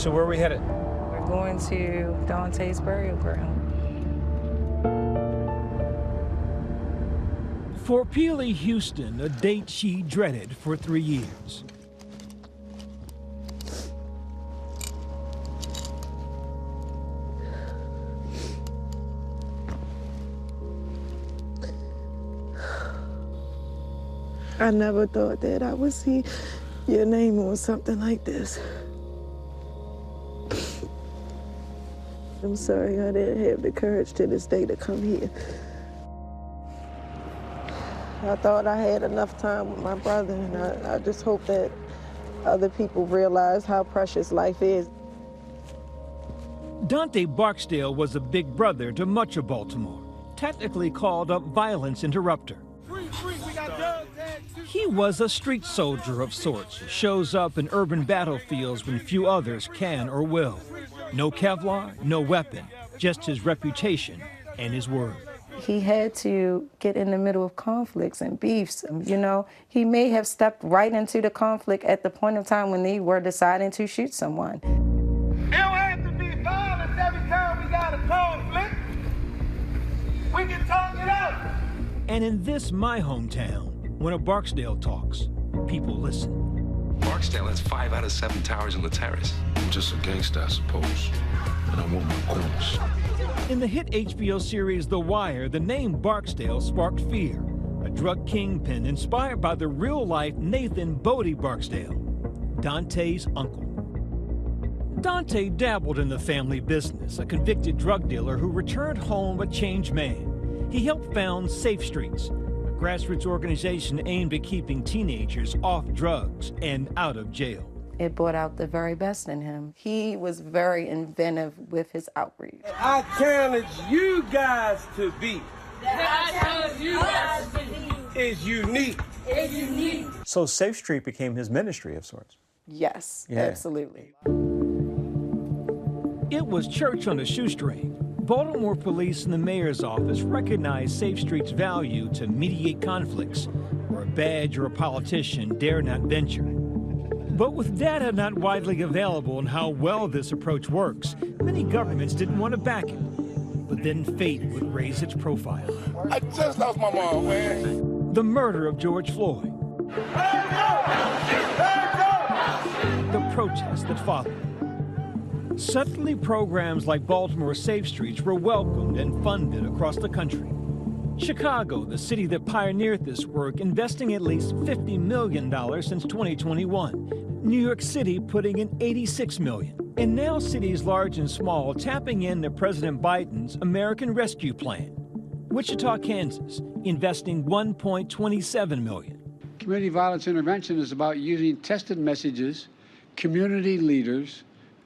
So where are we headed? We're going to Dante's burial ground. For Peely Houston, a date she dreaded for 3 years. I never thought that I would see your name on something like this. I'm sorry I didn't have the courage to this day to come here. I thought I had enough time with my brother, and I just hope that other people realize how precious life is. Dante Barksdale was a big brother to much of Baltimore, technically called a violence interrupter. He was a street soldier of sorts, who shows up in urban battlefields when few others can or will. No Kevlar, no weapon, just his reputation and his word. He had to get in the middle of conflicts and beefs. You know, he may have stepped right into the conflict at the point of time when they were deciding to shoot someone. It don't have to be violence every time we got a conflict. We can talk it out. And in this, my hometown, when a Barksdale talks, people listen. Barksdale has 5 out of 7 towers on the terrace. I'm just a gangster, I suppose, and I want my corners. In the hit HBO series The Wire, the name Barksdale sparked fear, a drug kingpin inspired by the real-life Nathan Bodie Barksdale, Dante's uncle. Dante dabbled in the family business, a convicted drug dealer who returned home a changed man. He helped found Safe Streets, a grassroots organization aimed at keeping teenagers off drugs and out of jail. It brought out the very best in him. He was very inventive with his outreach. I challenge you guys to be. Is unique. Is unique. So Safe Street became his ministry of sorts. Yes, Yeah. absolutely. It was church on a shoestring. Baltimore police and the mayor's office recognized Safe Street's value to mediate conflicts where a badge or a politician dare not venture. But with data not widely available on how well this approach works, many governments didn't want to back it. But then fate would raise its profile. I just lost my mom, man. The murder of George Floyd. The protests that followed. Suddenly, programs like Baltimore Safe Streets were welcomed and funded across the country. Chicago, the city that pioneered this work, investing at least $50 million since 2021. New York City putting in $86 million. And now cities large and small tapping into President Biden's American Rescue Plan. Wichita, Kansas, investing $1.27 million. Community violence intervention is about using tested messages, community leaders,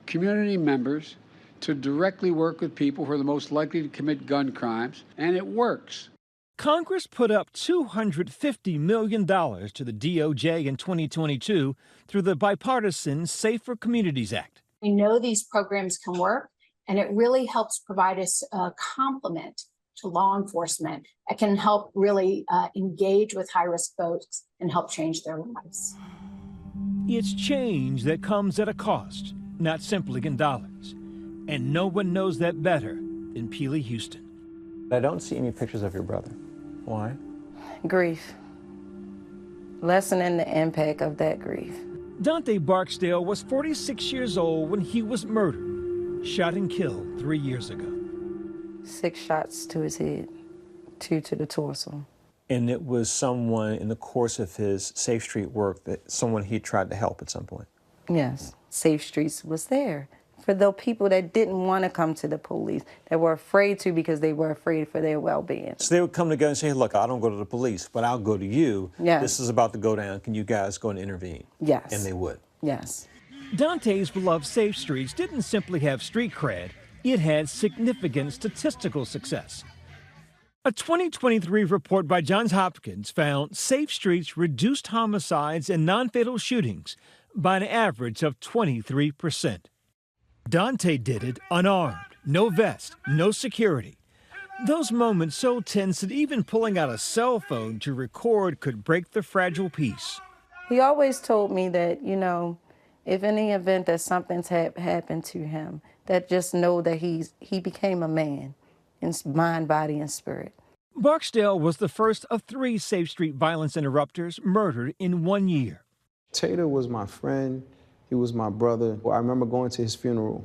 community members to directly work with people who are the most likely to commit gun crimes, and it works. Congress put up $250 million to the DOJ in 2022 through the bipartisan Safer Communities Act. We know these programs can work, and it really helps provide us a complement to law enforcement. It can help really engage with high-risk folks and help change their lives. It's change that comes at a cost, not simply in dollars. And no one knows that better than Peely Houston. I don't see any pictures of your brother. Why? Grief. Lessening the impact of that grief. Dante Barksdale was 46 years old when he was murdered, shot and killed 3 years ago. 6 shots to his head, 2 to the torso. And it was someone in the course of his Safe Street work that someone he tried to help at some point. Yes, Safe Streets was there for the people that didn't want to come to the police, that were afraid to because they were afraid for their well-being. So they would come together and say, look, I don't go to the police, but I'll go to you. Yes. This is about to go down. Can you guys go and intervene? Yes. And they would. Yes. Dante's beloved Safe Streets didn't simply have street cred, it had significant statistical success. A 2023 report by Johns Hopkins found Safe Streets reduced homicides and non-fatal shootings by an average of 23%. Dante did it unarmed, no vest, no security. Those moments so tense that even pulling out a cell phone to record could break the fragile peace. He always told me that, you know, if in the event that something's happened to him, that just know that he became a man in mind, body, and spirit. Barksdale was the first of 3 Safe Street violence interrupters murdered in 1 year. Tater was my friend. He was my brother. I remember going to his funeral,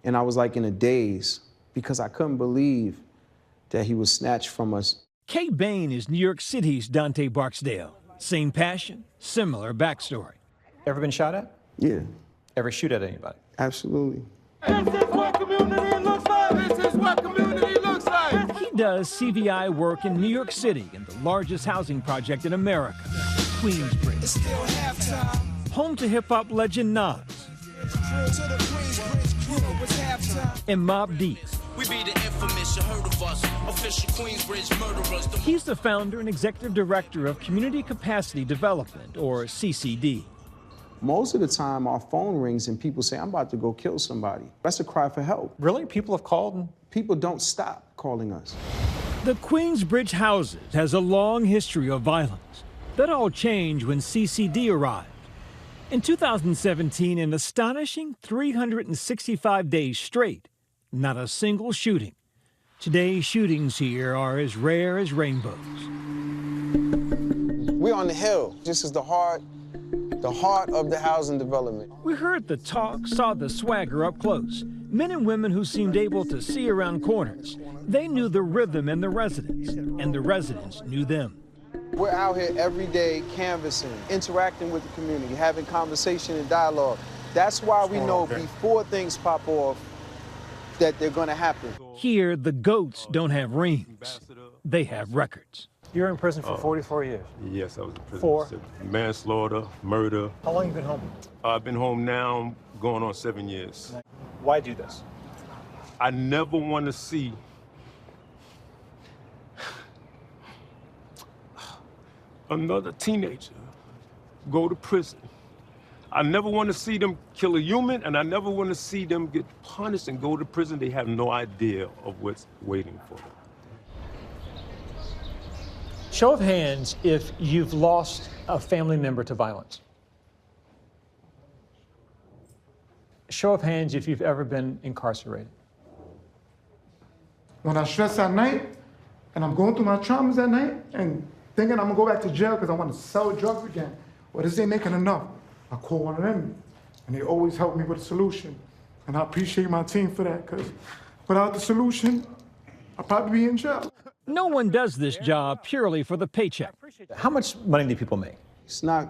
and I was like in a daze because I couldn't believe that he was snatched from us. Kay Bain is New York City's Dante Barksdale. Same passion, similar backstory. Ever been shot at? Yeah, Ever shoot at anybody? absolutely. This is what community looks like. This is what community looks like. He does CVI work in New York City in the largest housing project in America, Queensbridge. Home to hip-hop legend Nas and Mobb Deep. We be the infamous, you heard of us, official Queensbridge murderers. He's the founder and executive director of Community Capacity Development, or CCD. Most of the time, our phone rings and people say, I'm about to go kill somebody. That's a cry for help. Really? People have called? People don't stop calling us. The Queensbridge houses has a long history of violence. That all changed when CCD arrived. In 2017, an astonishing 365 days straight, not a single shooting. Today's shootings here are as rare as rainbows. We're on the hill. This is the heart of the housing development. We heard the talk, saw the swagger up close. Men and women who seemed able to see around corners. They knew the rhythm and the residents knew them. We're out here every day canvassing, interacting with the community, having conversation and dialogue. That's why we know before things pop off that they're going to happen. Here, the goats don't have rings. They have records. You're in prison for 44 years. Yes, I was in prison. For? Manslaughter, murder. How long have you been home? I've been home now going on 7 years. Why do this? I never want to see another teenager go to prison. I never want to see them kill a human, and I never want to see them get punished and go to prison. They have no idea of what's waiting for them. Show of hands if you've lost a family member to violence. Show of hands if you've ever been incarcerated. When I stress at night and I'm going through my traumas at night and thinking I'm gonna go back to jail because I want to sell drugs again, or this ain't making enough, I call one of them and they always help me with a solution. And I appreciate my team for that, because without the solution, I'll probably be in jail. No one does this job purely for the paycheck. How much money do people make? It's not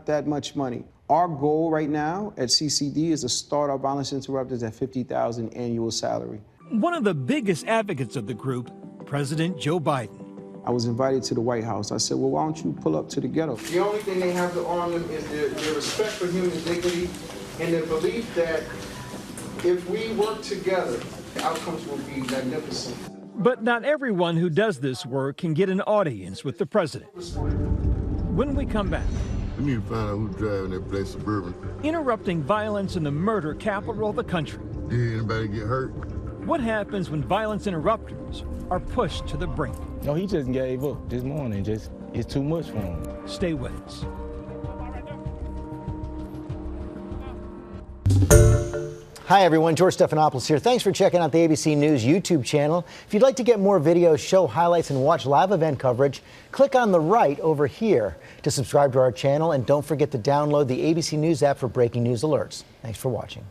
that much money. Our goal right now at CCD is to start our violence interrupters at $50,000 annual salary. One of the biggest advocates of the group, President Joe Biden. I was invited to the White House. I said, well, why don't you pull up to the ghetto? The only thing they have to arm them is their respect for human dignity and their belief that if we work together, the outcomes will be magnificent. But not everyone who does this work can get an audience with the president. When we come back, We need to find out who's driving that black Suburban. interrupting violence in the murder capital of the country. Did anybody get hurt? What happens when violence interrupters are pushed to the brink? No, he just gave up this morning. It's too much for him. Stay with us. Hi everyone, George Stephanopoulos here. Thanks for checking out the ABC News YouTube channel. If you'd like to get more videos, show highlights, and watch live event coverage, click on the right over here to subscribe to our channel, and don't forget to download the ABC News app for breaking news alerts. Thanks for watching.